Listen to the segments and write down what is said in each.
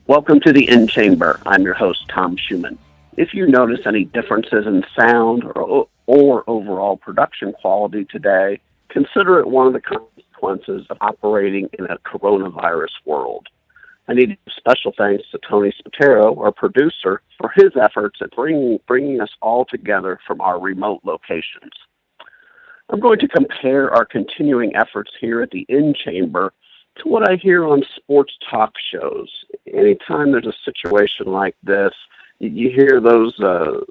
Welcome to the INChamber. I'm your host, Tom Schumann. If you notice any differences in sound or overall production quality today, consider it one of the consequences of operating in a coronavirus world. I need to give special thanks to Tony Spatero, our producer, for his efforts at bringing us all together from our remote locations. I'm going to compare our continuing efforts here at the INChamber to what I hear on sports talk shows. Anytime there's a situation like this, you hear those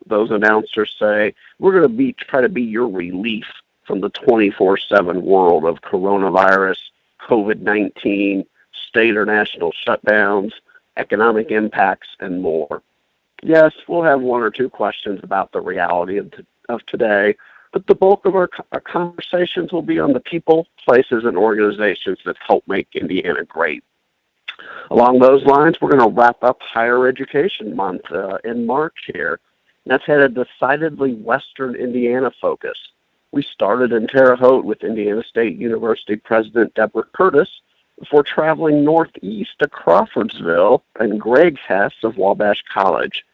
announcers say, "We're going to try to be your relief from the 24/7 world of coronavirus, COVID-19, state or national shutdowns, economic impacts, and more." Yes, we'll have one or two questions about the reality of today, but the bulk of our conversations will be on the people, places, and organizations that help make Indiana great. Along those lines, we're going to wrap up Higher Education Month in March here. And that's had a decidedly Western Indiana focus. We started in Terre Haute with Indiana State University President Deborah Curtis before traveling northeast to Crawfordsville and Greg Hess of Wabash College.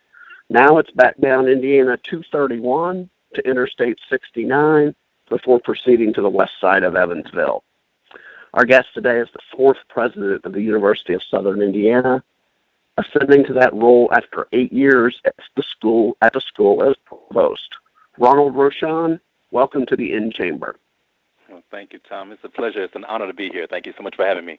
Now it's back down Indiana 231 to Interstate 69 before proceeding to the west side of Evansville. Our guest today is the fourth president of the University of Southern Indiana, ascending to that role after 8 years at the school as provost. Ronald Rochon, welcome to the INChamber. Well, thank you, Tom. It's a pleasure. It's an honor to be here. Thank you so much for having me.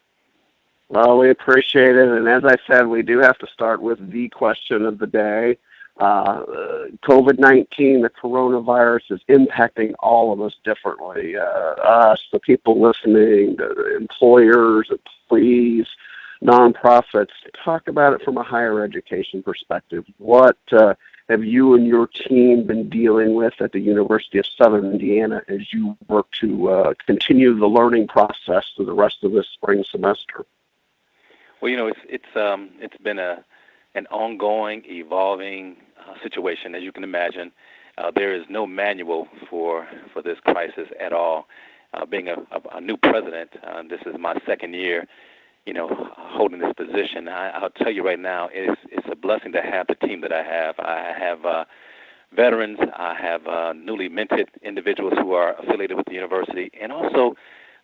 Well, we appreciate it. And as I said, we do have to start with the question of the day. COVID-19, the coronavirus, is impacting all of us differently. Us, the people listening, the employers, employees, nonprofits. Talk about it from a higher education perspective. What have you and your team been dealing with at the University of Southern Indiana as you work to continue the learning process through the rest of this spring semester? Well, it's been an ongoing, evolving situation, as you can imagine. There is no manual for this crisis at all. Being a new president, this is my second year, holding this position. I'll tell you right now, it's a blessing to have the team that I have. I have veterans. I have newly minted individuals who are affiliated with the university, and also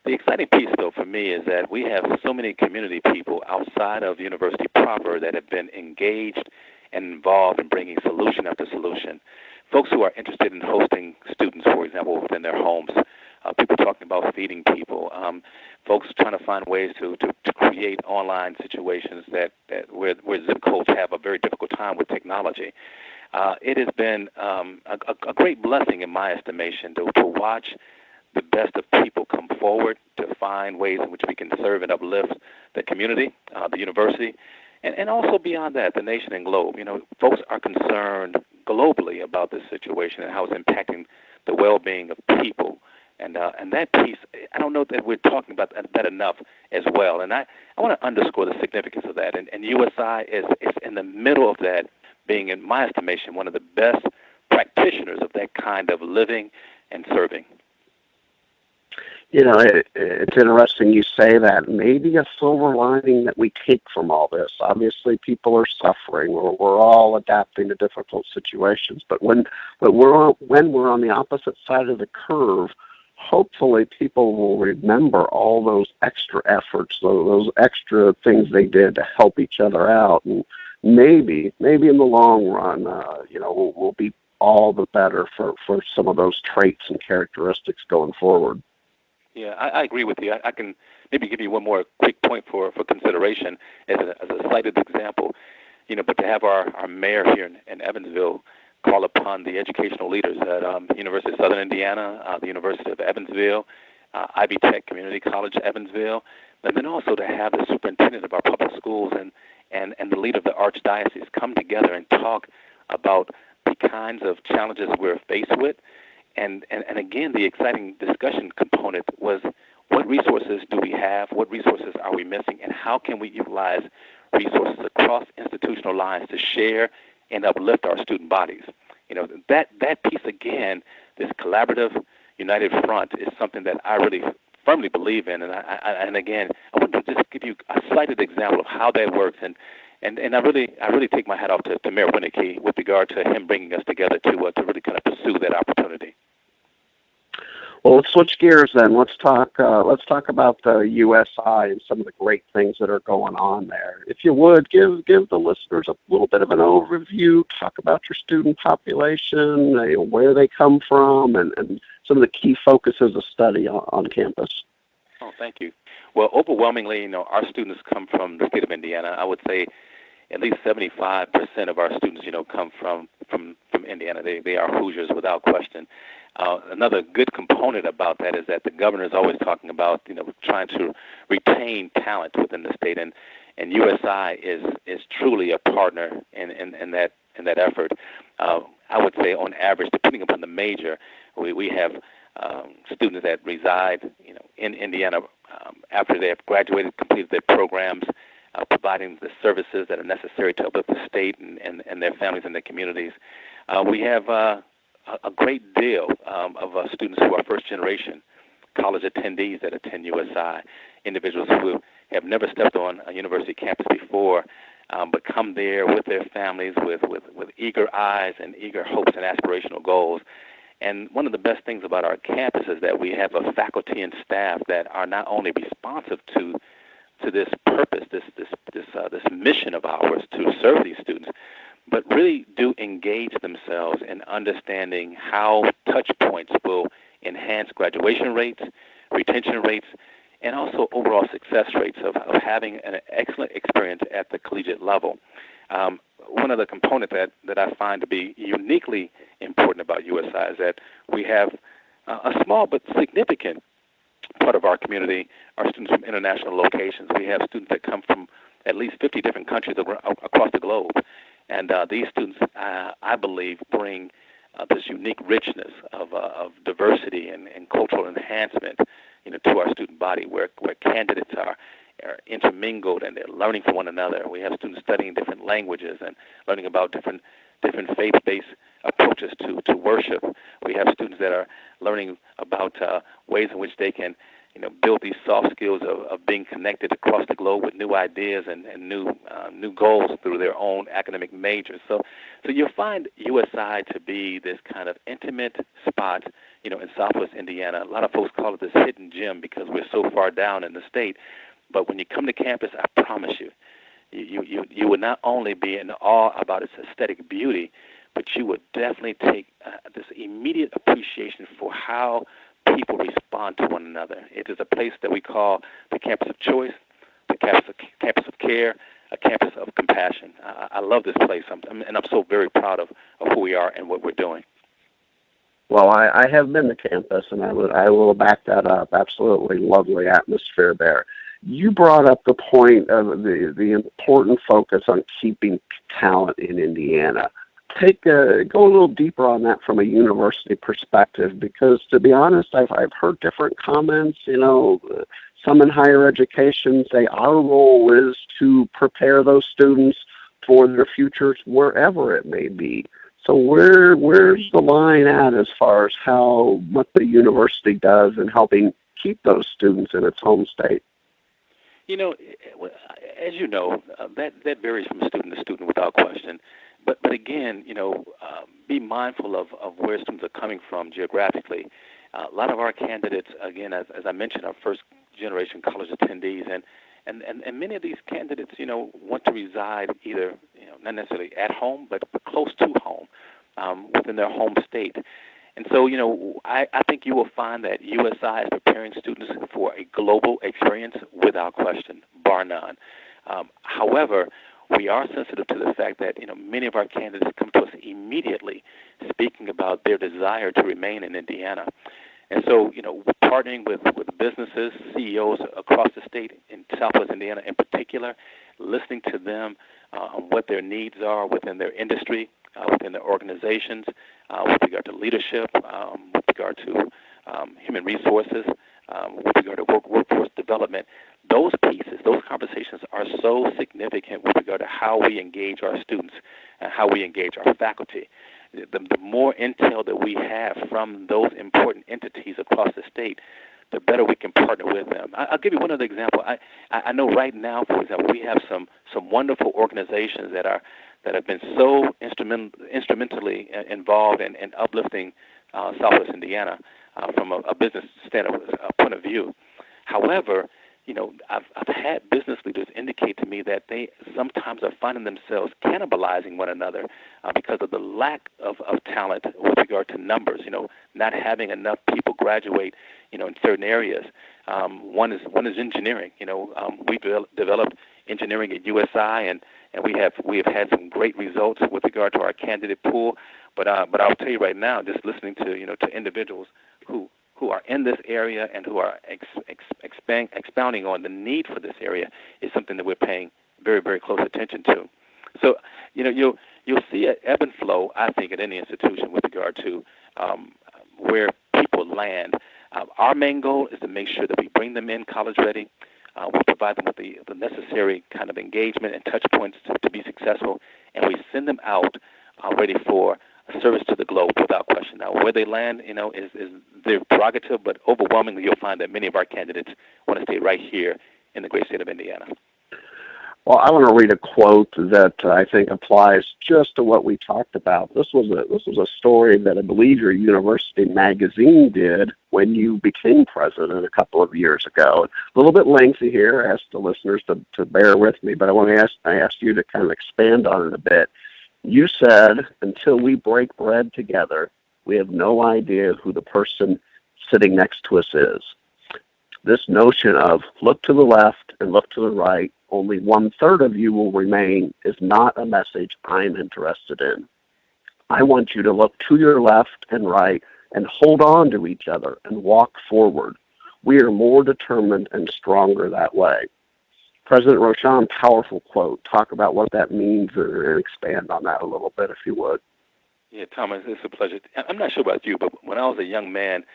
the exciting piece, though, for me is that we have so many community people outside of the university proper that have been engaged and involved in bringing solution after solution. Folks who are interested in hosting students, for example, within their homes, people talking about feeding people, folks trying to find ways to create online situations where zip codes have a very difficult time with technology. It has been a great blessing, in my estimation, to watch the best of people come forward to find ways in which we can serve and uplift the community, the university, and also beyond that, the nation and globe. Folks are concerned globally about this situation and how it's impacting the well-being of people. And that piece, I don't know that we're talking about that enough as well. And I want to underscore the significance of that. And USI is in the middle of that, being, in my estimation, one of the best practitioners of that kind of living and serving. It's interesting you say that. Maybe a silver lining that we take from all this. Obviously, people are suffering. We're all adapting to difficult situations. But when we're on the opposite side of the curve, hopefully people will remember all those extra efforts, those extra things they did to help each other out. And maybe in the long run, we'll be all the better for some of those traits and characteristics going forward. Yeah, I agree with you. I can maybe give you one more quick point for consideration as a cited example. But to have our mayor here in Evansville call upon the educational leaders at University of Southern Indiana, the University of Evansville, Ivy Tech Community College Evansville, and then also to have the superintendent of our public schools and the leader of the Archdiocese come together and talk about the kinds of challenges we're faced with. And again, the exciting discussion component was, what resources do we have? What resources are we missing? And how can we utilize resources across institutional lines to share and uplift our student bodies? That piece, again, this collaborative, united front is something that I really firmly believe in. And again, I want to just give you a cited example of how that works. And And I really take my hat off to Mayor Winnicky with regard to him bringing us together to really kind of pursue that opportunity. Well, let's switch gears then. Let's talk about the USI and some of the great things that are going on there. If you would, give the listeners a little bit of an overview, talk about your student population, where they come from, and some of the key focuses of study on campus. Oh, thank you. Well, overwhelmingly, our students come from the state of Indiana. I would say at least 75% of our students, come from Indiana. They are Hoosiers without question. Another good component about that is that the governor is always talking about, trying to retain talent within the state, and USI is truly a partner in that effort. I would say, on average, depending upon the major, we have students that reside, in Indiana after they have graduated, completed their programs, providing the services that are necessary to uplift the state and their families and their communities. We have a great deal of students who are first-generation college attendees that attend USI, individuals who have never stepped on a university campus before, but come there with their families with eager eyes and eager hopes and aspirational goals. And one of the best things about our campus is that we have a faculty and staff that are not only responsive to this purpose, this mission of ours to serve these students, but really do engage themselves in understanding how touch points will enhance graduation rates, retention rates, and also overall success rates of having an excellent experience at the collegiate level. One of the components that I find to be uniquely important about USI is that we have a small but significant part of our community are students from international locations. We have students that come from at least 50 different countries across the globe. And these students, I believe, bring this unique richness of diversity and cultural enhancement, to our student body, where candidates are intermingled and they're learning from one another. We have students studying different languages and learning about different faith-based approaches to worship. We have students that are learning about ways in which they can build these soft skills of being connected across the globe with new ideas and new goals through their own academic majors. So you'll find USI to be this kind of intimate spot, in Southwest Indiana. A lot of folks call it this hidden gem because we're so far down in the state. But when you come to campus, I promise you, you would not only be in awe about its aesthetic beauty, but you would definitely take this immediate appreciation for how people respond to one another. It is a place that we call the campus of choice, the campus of care, a campus of compassion. I love this place, and I'm so very proud of who we are and what we're doing. Well, I have been to campus, and I will back that up. Absolutely lovely atmosphere there. You brought up the point of the important focus on keeping talent in Indiana. Go a little deeper on that from a university perspective, because to be honest, I've heard different comments. Some in higher education say our role is to prepare those students for their futures wherever it may be. So where's the line at as far as what the university does in helping keep those students in its home state? As you know, that varies from student to student without question. But again, be mindful of where students are coming from geographically. A lot of our candidates, again, as I mentioned, are first-generation college attendees, and many of these candidates, want to reside either, not necessarily at home, but close to home, within their home state. And so, I think you will find that USI is preparing students for a global experience without question, bar none. However, we are sensitive to the fact that, many of our candidates come to us immediately speaking about their desire to remain in Indiana. And so, we're partnering with businesses, CEOs across the state, in Southwest Indiana in particular, listening to them on what their needs are within their industry, within their organizations, with regard to leadership, with regard to human resources, with regard to workforce development. Those pieces, those conversations are so significant with regard to how we engage our students and how we engage our faculty. The more intel that we have from those important entities across the state, the better we can partner with them. I'll give you one other example. I know right now, for example, we have some wonderful organizations that have been so instrumentally involved in uplifting Southwest Indiana from a business point of view. However, I've had business leaders indicate to me that they sometimes are finding themselves cannibalizing one another because of the lack of talent with regard to numbers. Not having enough people graduate, in certain areas. One is engineering. We developed engineering at USI, and we have had some great results with regard to our candidate pool. But I'll tell you right now, just listening to to individuals who are in this area and who are expounding on the need for this area is something that we're paying very, very close attention to. So, you'll see an ebb and flow, I think, at any institution with regard to where people land. Our main goal is to make sure that we bring them in college ready. We provide them with the necessary kind of engagement and touch points to be successful, and we send them out ready for a service to the globe without question. Now, where they land, is their prerogative, but overwhelmingly you'll find that many of our candidates want to stay right here in the great state of Indiana. Well, I want to read a quote that I think applies just to what we talked about. This was a story that I believe your university magazine did when you became president a couple of years ago. A little bit lengthy here. I ask the listeners to bear with me, but I asked you to kind of expand on it a bit. You said, until we break bread together, we have no idea who the person sitting next to us is. This notion of look to the left and look to the right, only 1/3 of you will remain, is not a message I'm interested in. I want you to look to your left and right and hold on to each other and walk forward. We are more determined and stronger that way. President Rochon, powerful quote. Talk about what that means and expand on that a little bit, if you would. Yeah, Thomas, it's a pleasure. I'm not sure about you, but when I was a young man,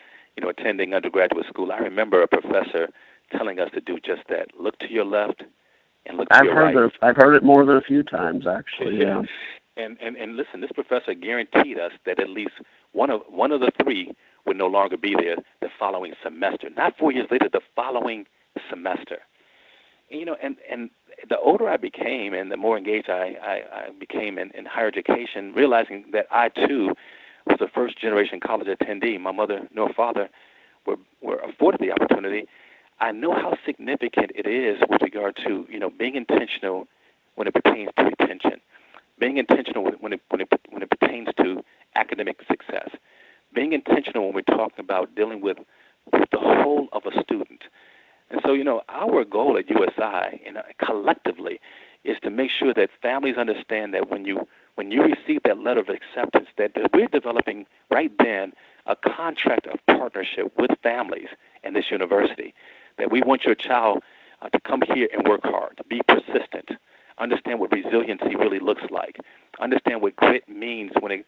attending undergraduate school, I remember a professor telling us to do just that. Look to your left and look to your right. I've heard it more than a few times, actually. Yeah. And listen, this professor guaranteed us that at least one of the three would no longer be there the following semester. Not 4 years later, the following semester. And the older I became and the more engaged I became in higher education, realizing that I, too, was a first-generation college attendee. My mother nor father were afforded the opportunity. I know how significant it is with regard to, being intentional when it pertains to retention, being intentional when it pertains to academic success, being intentional when we're talking about dealing with the whole of a student. And so, our goal at USI collectively is to make sure that families understand that when you receive that letter of acceptance, that we're developing right then a contract of partnership with families and this university, that we want your child to come here and work hard, to be persistent, understand what resiliency really looks like, understand what grit means when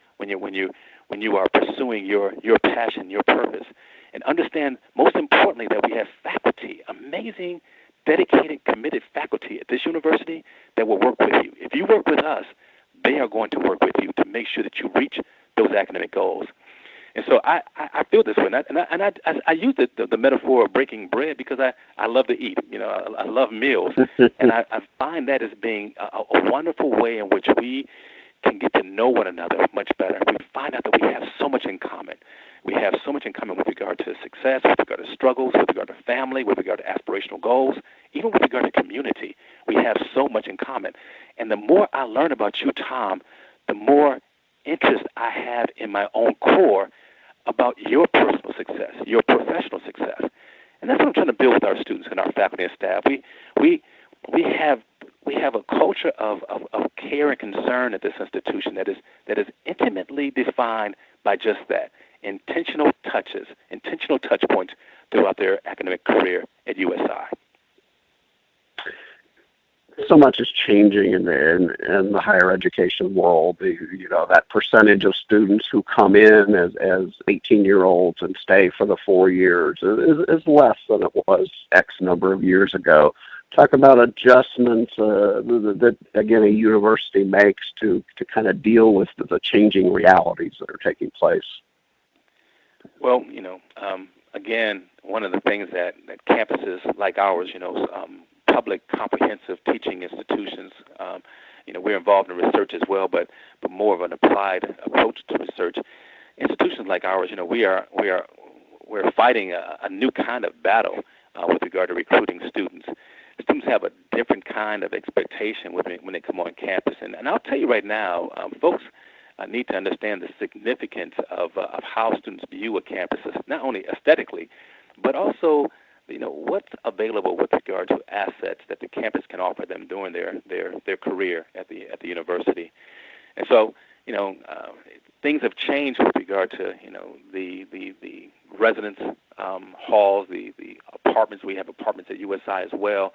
you are pursuing your passion, your purpose, and understand, most importantly, that we have faculty, amazing, dedicated, committed faculty at this university that will work with you. If you work with us, they are going to work with you to make sure that you reach those academic goals. And so I feel this way, and I use the metaphor of breaking bread because I love to eat. I love meals, and I find that as being a wonderful way in which we can get to know one another much better. We find out that we have so much in common. We have so much in common with regard to success, with regard to struggles, with regard to family, with regard to aspirational goals, even with regard to community. We have so much in common. And the more I learn about you, Tom, the more interest I have in my own core about your personal success, your professional success. And that's what I'm trying to build with our students and our faculty and staff. We have a culture of care and concern at this institution that is intimately defined by just that, intentional touches, intentional touch points throughout their academic career at USI. So much is changing in the higher education world. That percentage of students who come in as 18-year-olds and stay for the 4 years is less than it was X number of years ago. Talk about adjustments that, again, a university makes to kind of deal with the changing realities that are taking place. Well, again, one of the things that campuses like ours, public comprehensive teaching institutions, we're involved in research as well, but more of an applied approach to research. Institutions like ours, we're fighting a new kind of battle with regard to recruiting students. Students have a different kind of expectation when they come on campus, and I'll tell you right now, folks need to understand the significance of how students view a campus, not only aesthetically, but also what's available with regard to assets that the campus can offer them during their career at the university. And so, things have changed with regard to the residence halls, the apartments. We have apartments at USI as well,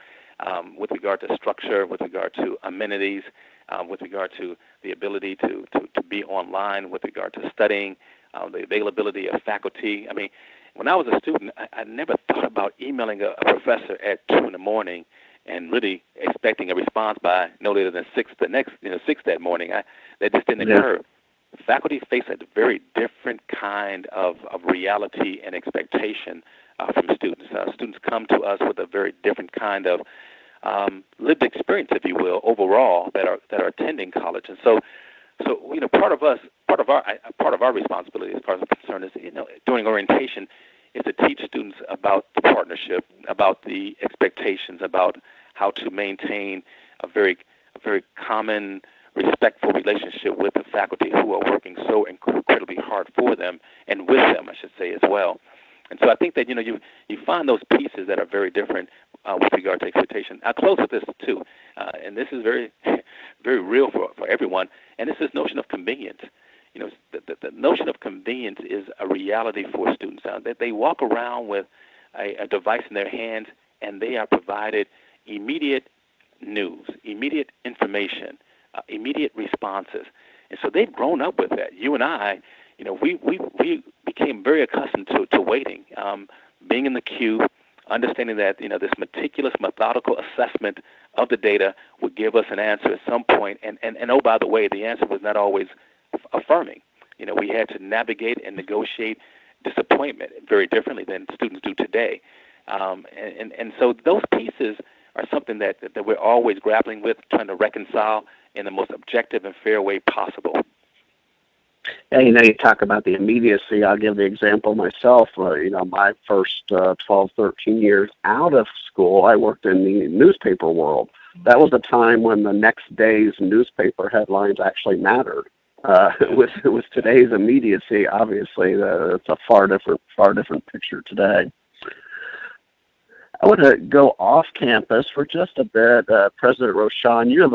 with regard to structure, with regard to amenities, with regard to the ability to be online, with regard to studying, the availability of faculty. I mean, when I was a student, I never thought about emailing a professor at 2 in the morning and really expecting a response by no later than 6 that morning. That just didn't occur. Faculty face a very different kind of reality and expectation from students. Students come to us with a very different kind of lived experience, if you will, overall that are attending college. And so part of our responsibility, as far as I'm concerned, is during orientation, is to teach students about the partnership, about the expectations, about how to maintain a very common, respectful relationship with the faculty who are working so incredibly hard for them and with them, I should say, as well. And so I think that you find those pieces that are very different with regard to expectation. I'll close with this too, and this is very, very real for everyone. And it's this notion of convenience. The notion of convenience is a reality for students. That they walk around with a device in their hands, and they are provided immediate news, immediate information, immediate responses. And so they've grown up with that. You and I, we became very accustomed to waiting, being in the queue, understanding that this meticulous, methodical assessment of the data would give us an answer at some point. And oh, by the way, the answer was not always affirming. We had to navigate and negotiate disappointment very differently than students do today. And so those pieces are something that we're always grappling with, trying to reconcile in the most objective and fair way possible. Yeah, you talk about the immediacy. I'll give the example myself. My first 12, 13 years out of school, I worked in the newspaper world. That was a time when the next day's newspaper headlines actually mattered. With today's immediacy, obviously, it's a far different picture today. I want to go off campus for just a bit. President Rochon, you have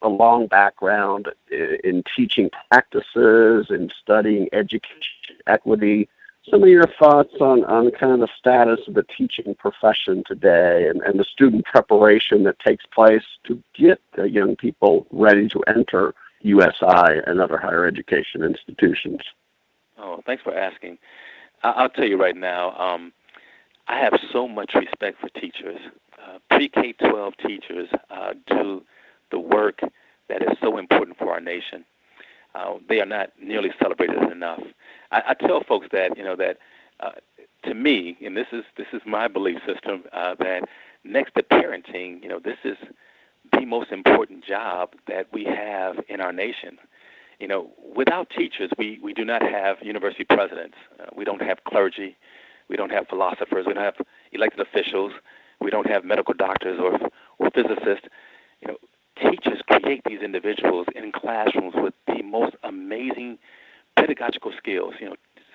a long background in teaching practices and studying education equity. Some of your thoughts on kind of the status of the teaching profession today and the student preparation that takes place to get young people ready to enter USI and other higher education institutions. Oh, thanks for asking. I'll tell you right now, I have so much respect for teachers. Pre-K-12 teachers do the work that is so important for our nation. They are not nearly celebrated enough. I tell folks that to me, and this is my belief system, that next to parenting, this is the most important job that we have in our nation. Without teachers, we do not have university presidents. We don't have clergy. We don't have philosophers. We don't have elected officials. We don't have medical doctors or physicists. Teachers create these individuals in classrooms with the most amazing pedagogical skills,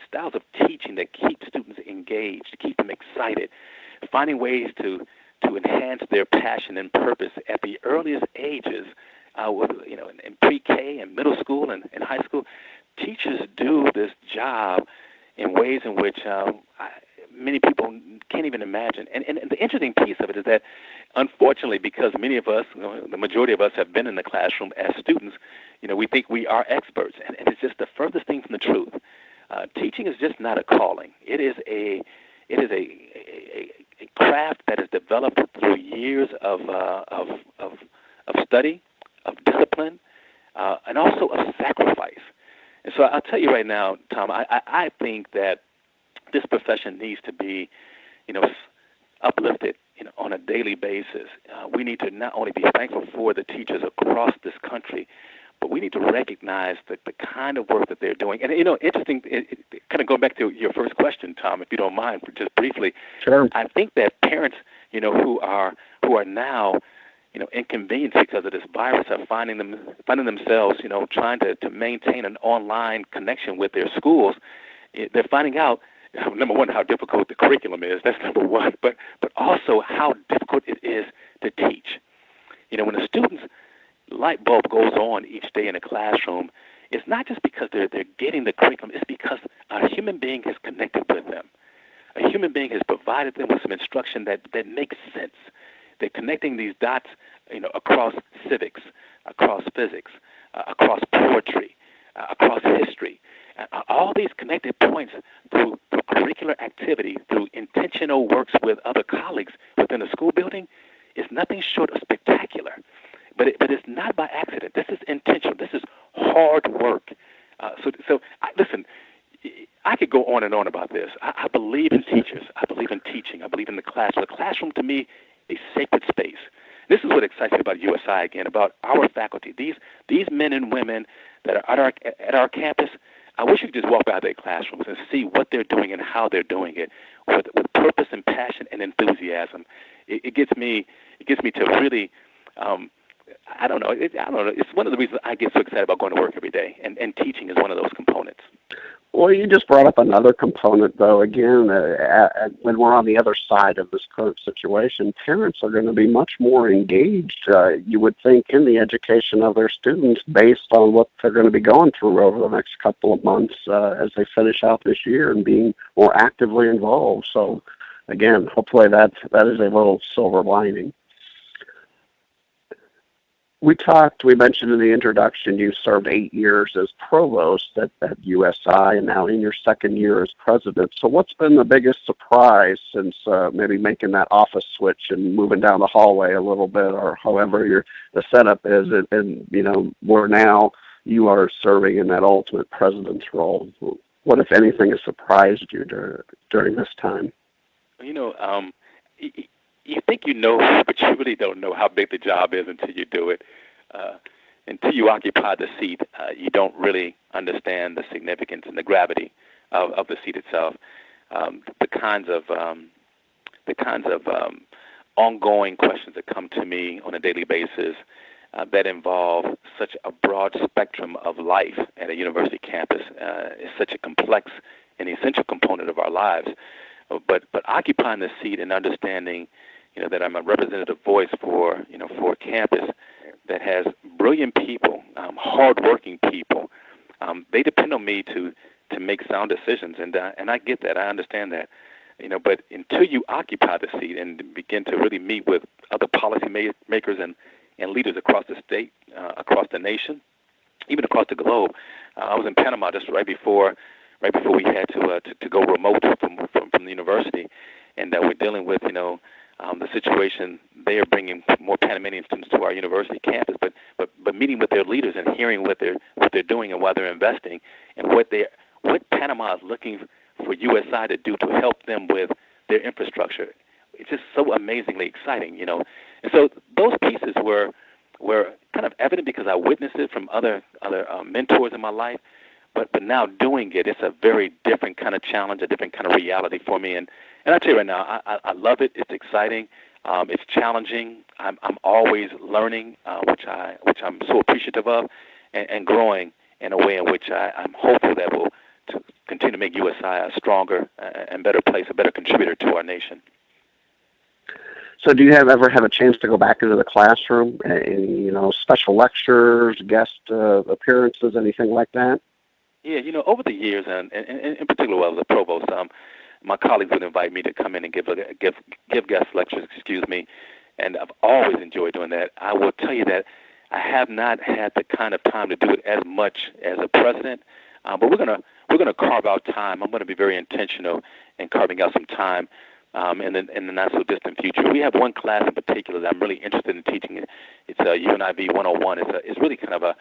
styles of teaching that keep students engaged, keep them excited, finding ways to enhance their passion and purpose at the earliest ages, in pre-K and middle school and high school. Teachers do this job in ways in which many people can't even imagine. And the interesting piece of it is that, unfortunately, because many of us, the majority of us have been in the classroom as students, we think we are experts. And it's just the furthest thing from the truth. Teaching is just not a calling. It is a craft that is developed through years of study, of discipline, and also of sacrifice. And so I'll tell you right now, Tom, I think that this profession needs to be, uplifted, on a daily basis. We need to not only be thankful for the teachers across this country, but we need to recognize the kind of work that they're doing. And, interesting, kind of going back to your first question, Tom, if you don't mind, just briefly. Sure. I think that parents, who are now, inconvenienced because of this virus, are finding themselves, trying to maintain an online connection with their schools. They're finding out, number one, how difficult the curriculum is. That's number one. But also how difficult it is to teach. When a student's light bulb goes on each day in a classroom, it's not just because they're getting the curriculum. It's because a human being has connected with them. A human being has provided them with some instruction that makes sense. They're connecting these dots, across civics, across physics, across poetry, across history. All these connected points through curricular activity, through intentional works with other colleagues within a school building, is nothing short of spectacular. But it's not by accident. This is intentional. This is hard work. Listen, I could go on and on about this. I believe in teachers. I believe in teaching. I believe in the classroom. The classroom, to me, is a sacred space. This is what excites me about USI, again, about our faculty. These men and women that are at our campus, I wish you could just walk by their classrooms and see what they're doing and how they're doing it with purpose and passion and enthusiasm. It gets me to really, I don't know. It's one of the reasons I get so excited about going to work every day, and teaching is one of those components. Well, you just brought up another component, though. Again, when we're on the other side of this current situation, parents are going to be much more engaged, you would think, in the education of their students based on what they're going to be going through over the next couple of months as they finish out this year and being more actively involved. So, again, hopefully that is a little silver lining. We mentioned in the introduction, you served 8 years as provost at USI and now in your second year as president. So what's been the biggest surprise since maybe making that office switch and moving down the hallway a little bit, or however the setup is, and where now you are serving in that ultimate president's role? What, if anything, has surprised you during this time? You think you know, but you really don't know how big the job is until you do it. Until you occupy the seat, you don't really understand the significance and the gravity of the seat itself. The kinds of ongoing questions that come to me on a daily basis that involve such a broad spectrum of life at a university campus is such a complex and essential component of our lives. But occupying the seat and understanding, that I'm a representative voice for a campus that has brilliant people, hardworking people. They depend on me to make sound decisions, and I get that. I understand that. But until you occupy the seat and begin to really meet with other policy makers and leaders across the state, across the nation, even across the globe. I was in Panama just right before we had to go remote from the university, and we're dealing with the situation. They are bringing more Panamanian students to our university campus, but meeting with their leaders and hearing what they're doing and why they're investing, and what Panama is looking for USI to do to help them with their infrastructure. It's just so amazingly exciting, And so those pieces were kind of evident because I witnessed it from other mentors in my life. But now doing it, it's a very different kind of challenge, a different kind of reality for me. And I tell you right now, I love it. It's exciting. It's challenging. I'm always learning, which I'm so appreciative of, and growing in a way in which I'm hopeful that will continue to make USI a stronger and better place, a better contributor to our nation. So do you ever have a chance to go back into the classroom, special lectures, guest appearances, anything like that? Yeah, over the years, and in particular while I was a provost, my colleagues would invite me to come in and give guest lectures, and I've always enjoyed doing that. I will tell you that I have not had the kind of time to do it as much as a president, but we're gonna carve out time. I'm going to be very intentional in carving out some time in the not so distant future. We have one class in particular that I'm really interested in teaching. It's UNIV 101. It's really kind of a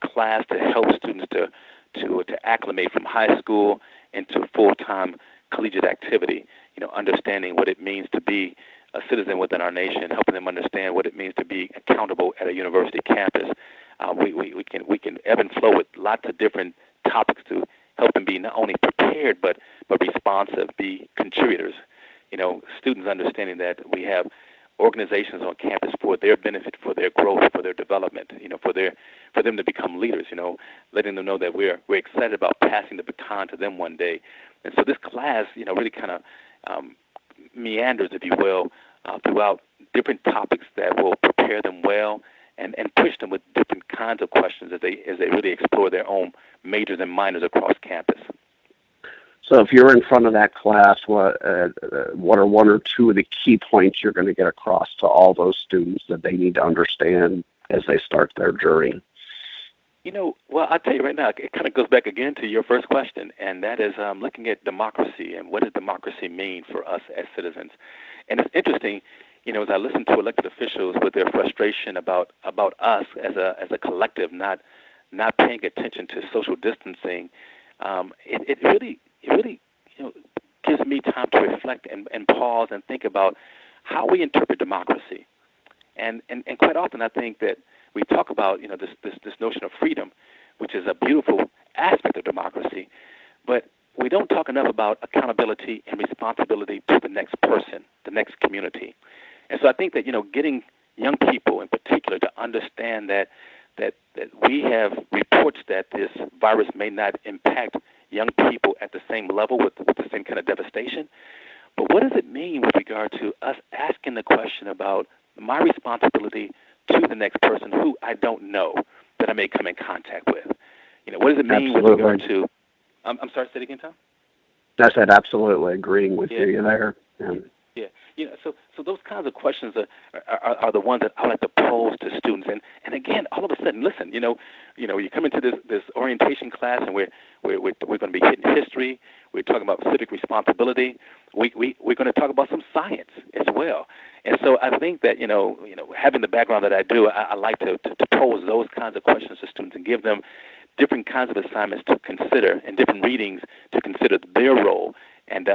class to help students to acclimate from high school into full-time collegiate activity, understanding what it means to be a citizen within our nation, helping them understand what it means to be accountable at a university campus. We can ebb and flow with lots of different topics to help them be not only prepared but responsive, be contributors. Students understanding that we have organizations on campus for their benefit, for their growth, for their development, for them to become leaders, letting them know that we're excited about passing the baton to them one day. And so this class, really kind of meanders, if you will, throughout different topics that will prepare them well and push them with different kinds of questions as they really explore their own majors and minors across campus. So if you're in front of that class, what are one or two of the key points you're going to get across to all those students that they need to understand as they start their journey? Well, I'll tell you right now, it kind of goes back again to your first question, and that is looking at democracy and what does democracy mean for us as citizens. And it's interesting, as I listen to elected officials with their frustration about us as a collective not paying attention to social distancing, it really gives me time to reflect and pause and think about how we interpret democracy. And quite often I think that we talk about this notion of freedom, which is a beautiful aspect of democracy, but we don't talk enough about accountability and responsibility to the next person, the next community. And so I think that getting young people in particular to understand that we have reports that this virus may not impact young people at the same level with the same kind of devastation. But what does it mean with regard to us asking the question about my responsibility to the next person who I don't know that I may come in contact with? What does it mean Absolutely. with regard to... I'm sorry, say it again, Tom? I said absolutely agreeing with you there. Yeah. So those kinds of questions are the ones that I like to pose to students. And again, all of a sudden, listen, you come into this orientation class, and we're going to be hitting history. We're talking about civic responsibility. We're going to talk about some science as well. And so I think that having the background that I do, I like to pose those kinds of questions to students and give them different kinds of assignments to consider and different readings to consider their role. And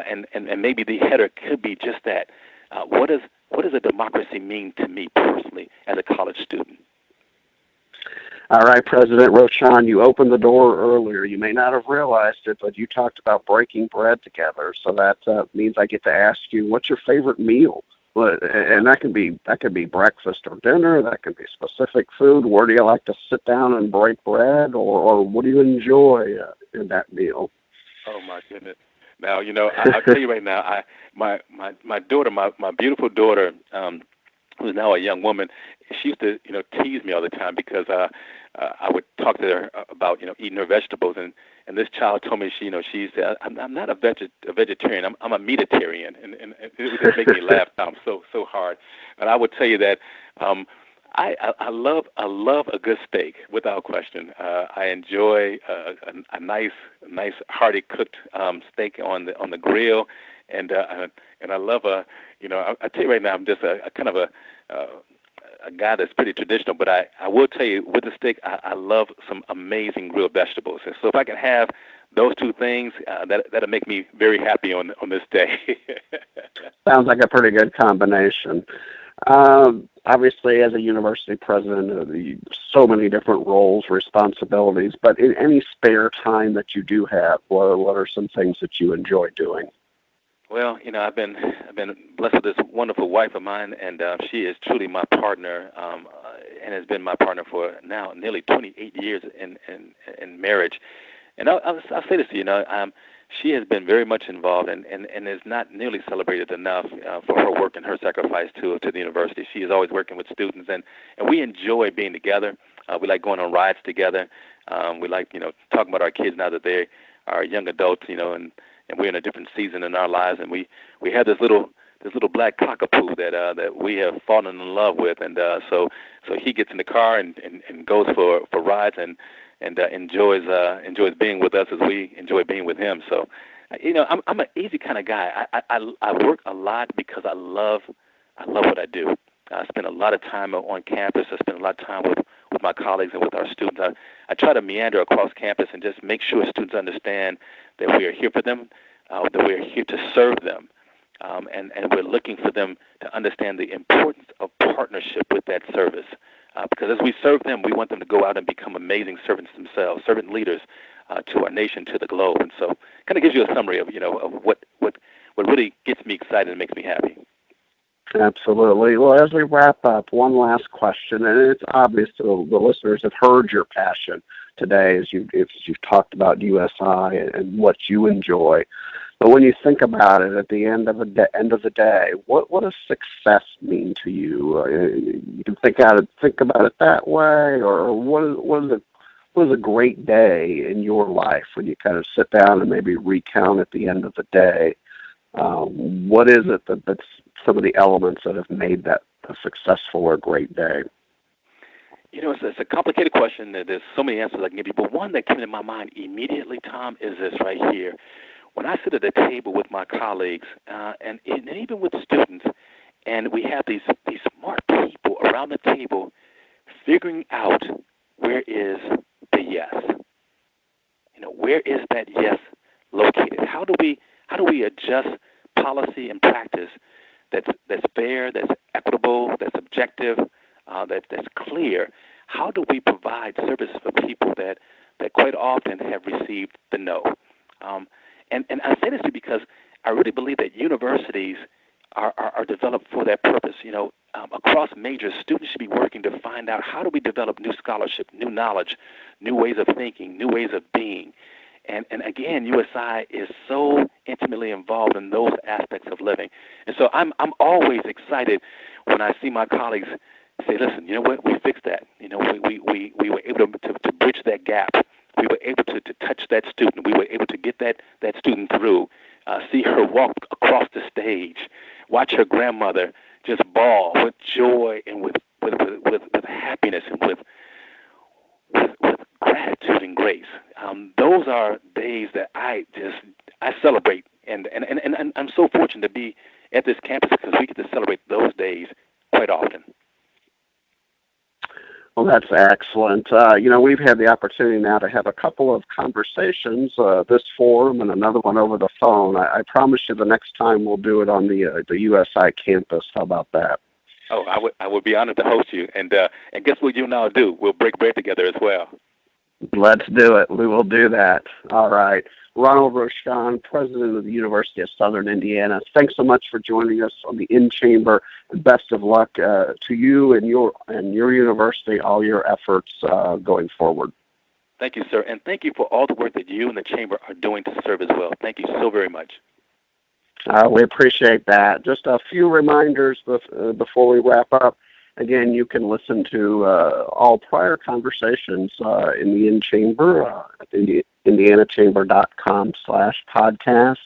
maybe the header could be just that. What does a democracy mean to me personally as a college student? All right, President Rochon, you opened the door earlier. You may not have realized it, but you talked about breaking bread together. So that means I get to ask you, what's your favorite meal? And that could be breakfast or dinner. That could be specific food. Where do you like to sit down and break bread, or what do you enjoy in that meal? Oh my goodness! Now I'll tell you right now. My daughter, my beautiful daughter, who's now a young woman, she used to tease me all the time because I would talk to her about eating her vegetables, and this child told me she said I'm not a vegetarian, I'm a meatitarian, and it would just make me laugh so hard. And I would tell you that I love a good steak without question. I enjoy a nice hearty cooked steak on the grill, and I love I tell you right now, I'm just a kind of a guy that's pretty traditional, but I will tell you with the steak, I love some amazing grilled vegetables. And so if I can have those two things, that'll make me very happy on this day. Sounds like a pretty good combination. Obviously, as a university president, so many different roles, responsibilities, but in any spare time that you do have, what are some things that you enjoy doing? Well, I've been blessed with this wonderful wife of mine, and she is truly my partner, and has been my partner for now nearly 28 years in marriage. And I'll say this to you, she has been very much involved and is not nearly celebrated enough for her work and her sacrifice to the university. She is always working with students, and we enjoy being together. We like going on rides together. We like talking about our kids now that they are young adults, and we're in a different season in our lives, and we have this little black cockapoo that we have fallen in love with, and so he gets in the car and goes for rides and enjoys being with us as we enjoy being with him. So I'm an easy kind of guy. I work a lot because I love what I do. I spend a lot of time on campus. I spend a lot of time with my colleagues and with our students. I try to meander across campus and just make sure students understand that we are here for them, that we're here to serve them. And we're looking for them to understand the importance of partnership with that service. Because as we serve them, we want them to go out and become amazing servants themselves, servant leaders to our nation, to the globe. And so kind of gives you a summary of, of what really gets me excited and makes me happy. Absolutely. Well, as we wrap up, one last question, and it's obvious to the listeners have heard your passion today as you've talked about USI and what you enjoy. But when you think about it, at the end of the day, what does success mean to you? You can think about it that way, or what is a great day in your life when you kind of sit down and maybe recount at the end of the day? What is it that's some of the elements that have made that a successful or great day? It's a complicated question. There's so many answers I can give you, but one that came to my mind immediately, Tom, is this right here. When I sit at a table with my colleagues and even with students, and we have these smart people around the table figuring out where is the yes. Where is that yes located? How do we adjust policy and practice that's fair, that's equitable, that's objective, that's clear? How do we provide services for people that quite often have received the no? And I say this because I really believe that universities are developed for that purpose. Across majors, students should be working to find out how do we develop new scholarship, new knowledge, new ways of thinking, new ways of being. And again, USI is so intimately involved in those aspects of living. And so I'm always excited when I see my colleagues say, listen, you know what, we fixed that. We were able to bridge that gap. We were able to touch that student. We were able to get that student through, see her walk across the stage, watch her grandmother just bawl with joy and with happiness and with gratitude and grace. Those are days that I celebrate, and I'm so fortunate to be at this campus because we get to celebrate those days quite often. Well, that's excellent. We've had the opportunity now to have a couple of conversations, this forum and another one over the phone. I promise you the next time we'll do it on the USI campus. How about that? Oh, I would be honored to host you. And guess what you and I'll do? We'll break bread together as well. Let's do it. We will do that. All right. Ronald Rochon, president of the University of Southern Indiana. Thanks so much for joining us on the INChamber, and best of luck to you and your university, all your efforts going forward. Thank you, sir, and thank you for all the work that you and the Chamber are doing to serve as well. Thank you so very much. We appreciate that. Just a few reminders before we wrap up. Again, you can listen to all prior conversations in the INChamber at IndianaChamber.com/podcast.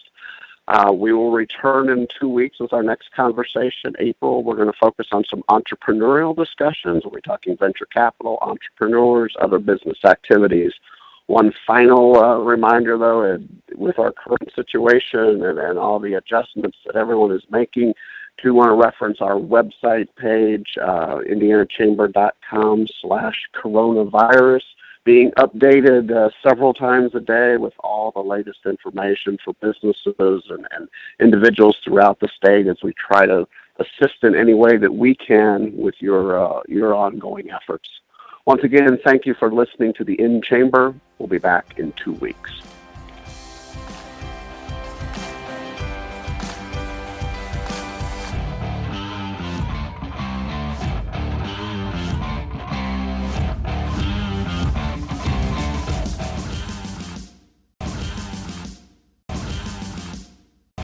We will return in 2 weeks with our next conversation. April, we're going to focus on some entrepreneurial discussions. We'll be talking venture capital, entrepreneurs, other business activities. One final reminder, though, with our current situation and all the adjustments that everyone is making, do want to reference our website page, IndianaChamber.com/coronavirus, being updated several times a day with all the latest information for businesses and individuals throughout the state as we try to assist in any way that we can with your ongoing efforts. Once again, thank you for listening to the INChamber. We'll be back in 2 weeks.